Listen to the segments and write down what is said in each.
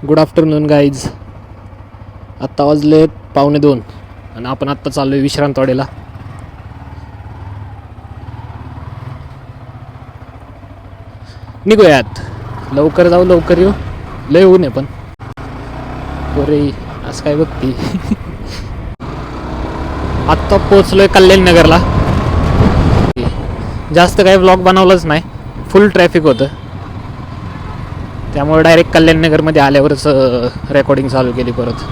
Good afternoon guys. आत्ता वाजलेत 1:45 आणि आपण आत्ता चाललो आहे विश्रांतवाडीला. निघूयात, लवकर जाऊ लवकर येऊ. लय ऊन आहे पण. अरे असं काय बघती. आत्ता पोचलोय कल्याणनगरला. जास्त काही ब्लॉग बनवलंच नाही, फुल ट्रॅफिक होतं. त्यामुळे डायरेक्ट कल्याणनगरमध्ये आल्यावरच रेकॉर्डिंग चालू केली परत.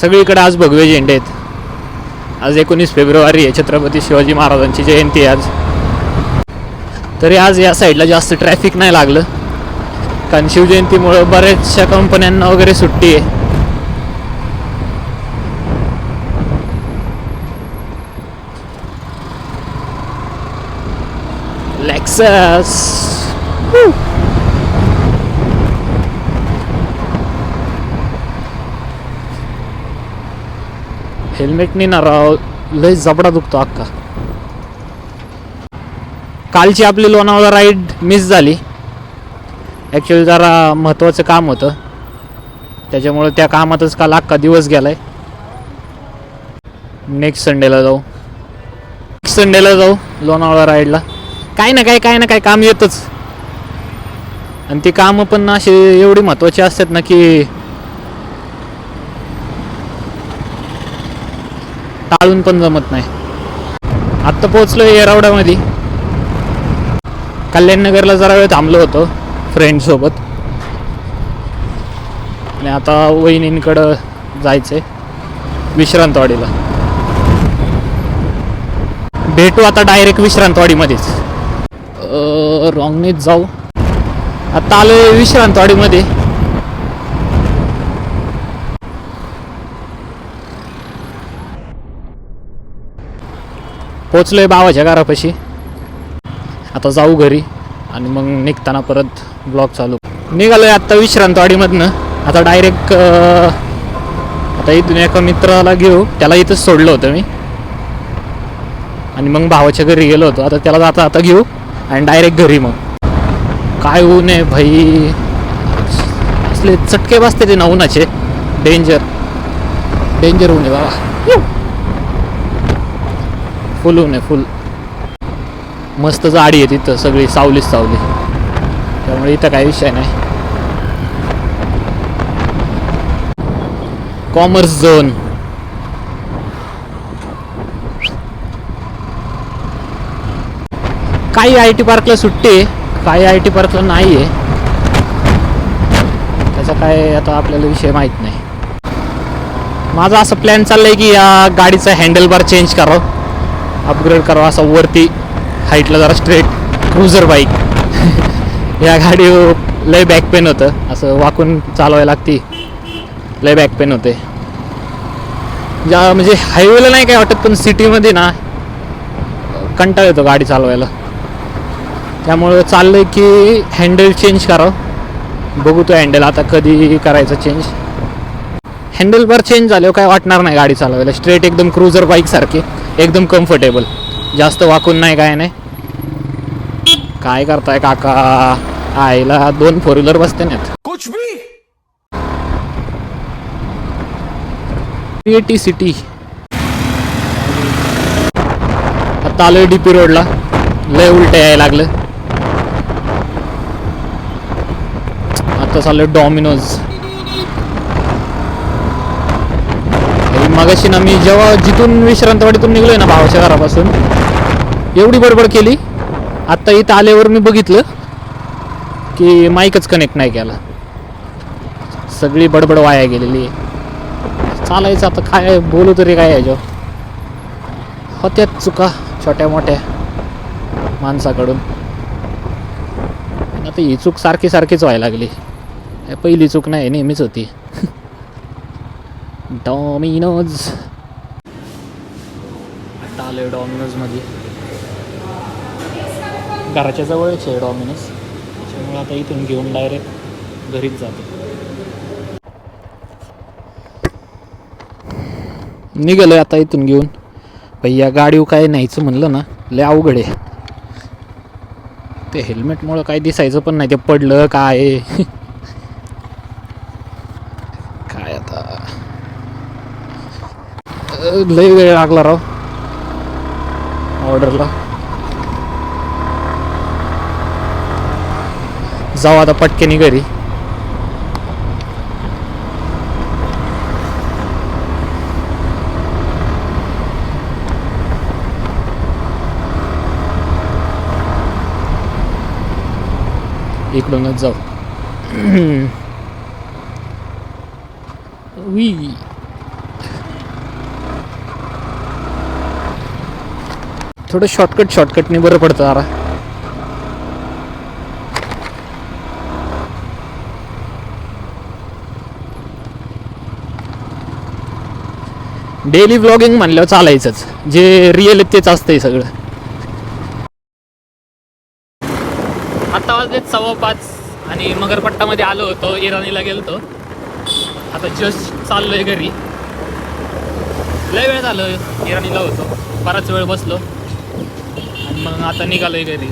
सगळीकडे आज भगवे झेंडे आहेत. आज 19 फेब्रुवारी आहे, छत्रपती शिवाजी महाराजांची जयंती आहे आज. तरी आज या साईडला जास्त ट्रॅफिक नाही लागलं, कारण शिवजयंतीमुळं बऱ्याचशा कंपन्यांना वगैरे सुट्टी आहे. लेक्सस हेल्मेट नाही ना राव, लय जबडा दुखतो अक्का. कालची आपली लोणावळा राईड मिस झाली. ॲक्च्युली जरा महत्त्वाचं काम होतं, त्याच्यामुळे त्या कामातच काल अख्खा दिवस गेलाय. नेक्स्ट संडेला जाऊ लोणावळा राईडला. काय ना काय काम येतच, आणि ती कामं पण अशी एवढी महत्त्वाची असतात ना की टाळून पण जमत नाही. आत्ता पोचलोय येरवड्यामध्ये. कल्याणनगरला जरा वेळ थांबलो होतो फ्रेंडसोबत, आणि आता वहिनींकडं जायचंय विश्रांतवाडीला. भेटू आता डायरेक्ट विश्रांतवाडीमध्येच. रॉंगनेच जाऊ. आता आलोय विश्रांतवाडीमध्ये. पोचलोय भावाच्या घरापाशी. आता जाऊ घरी आणि मग निघताना परत ब्लॉग चालू. निघालोय आत्ता विश्रांतवाडीमधनं. आता डायरेक्ट आता इथून एका मित्राला घेऊ, त्याला इथंच सोडलं होतं मी, आणि मग भावाच्या घरी गेलो होतो. आता त्याला आता घेऊ आणि डायरेक्ट घरी. मग काय ऊन आहे भाई, असले चटके बसते ते ना उन्हाचे. डेंजर ऊन आहे बाबा, फुल ऊन आहे फुल. मस्त झाडी आहे तिथं, सगळी सावलीच सावली, त्यामुळे इथं काही विषय नाही. Commerce zone. काही IT पार्कला सुट्टी आहे, काही IT पार्कला नाही आहे. त्याचा काय आता आपल्याला विषय माहीत नाही. माझा असं प्लॅन चाललाय की या गाडीचा हँडल बार चेंज करावं, अपग्रेड करावा, असं वरती हाईटला जरा स्ट्रेट क्रुझर बाईक. या गाडीवर लय बॅक पेन होतं, असं वाकून चालवायला लागती, लय बॅक पेन होते. म्हणजे हायवेला नाही काय वाटत, पण सिटीमध्ये ना कंटाळा येतो गाडी चालवायला. त्यामुळं चाललंय की हँडल चेंज करावं. बघू तो हँडल आता कधी करायचं चेंज. हँडल बार चेंज झाल्यावर काय वाटणार नाही गाडी चालवायला. स्ट्रेट एकदम क्रुझर बाईक सारखी, एकदम कम्फर्टेबल, जास्त वाकून नाही काय नाही. काय करताय काका, आईला 2 4 व्हीलर बसते नाहीत कुछ भी. क्रिएटी सिटी. आता आलोय DP रोडला. लय उलटे यायला लागलं. आता चाललोय डॉमिनोज. मगाशी ना मी जेव्हा जिथून विश्रांतवाडीतून निघलोय ना भावाच्या घरापासून, एवढी बडबड केली. आत्ता इथं आल्यावर मी बघितलं की माईकच कनेक्ट नाही केला. सगळी बडबड वाया गेलेली. चालायचं आता काय बोलू तरी काय याच्यावर. होत्यात चुका छोट्या मोठ्या माणसाकडून. आता ही चूक सारखीच व्हायला लागली. पहिली चूक नाही, नेहमीच होती. डॉमिनोज. आता आलोय डॉमिनोज मध्ये. घराच्या जवळच आहे डॉमिनोज, त्याच्यामुळे आता इथून घेऊन डायरेक्ट घरीच जातो. निघालो आता इथून घेऊन. भैया गाडीवर काय न्यायचं म्हणलं ना लय अवघड आहे. ते हेल्मेटमुळं काय दिसायचं पण नाही, ते पडलं काय काय आता लय वेळ लागला राव ऑर्डरला. जाऊ आता पटकेनी घरी. इकडूनच जाऊ. वी थोडं शॉर्टकटने बरं पडतं जरा. डेली व्लॉगिंग म्हणल्यावर चालायचंच, जे रिअल तेच असतंय सगळं. आता वाजले 5:15 आणि मगरपट्टामध्ये आलो होतो, इराणीला गेलतो. आता जस्ट चाललोय घरी. लय वेळ झालं इराणीला होतो, बराच वेळ बसलो आणि मग आता निघालोय घरी.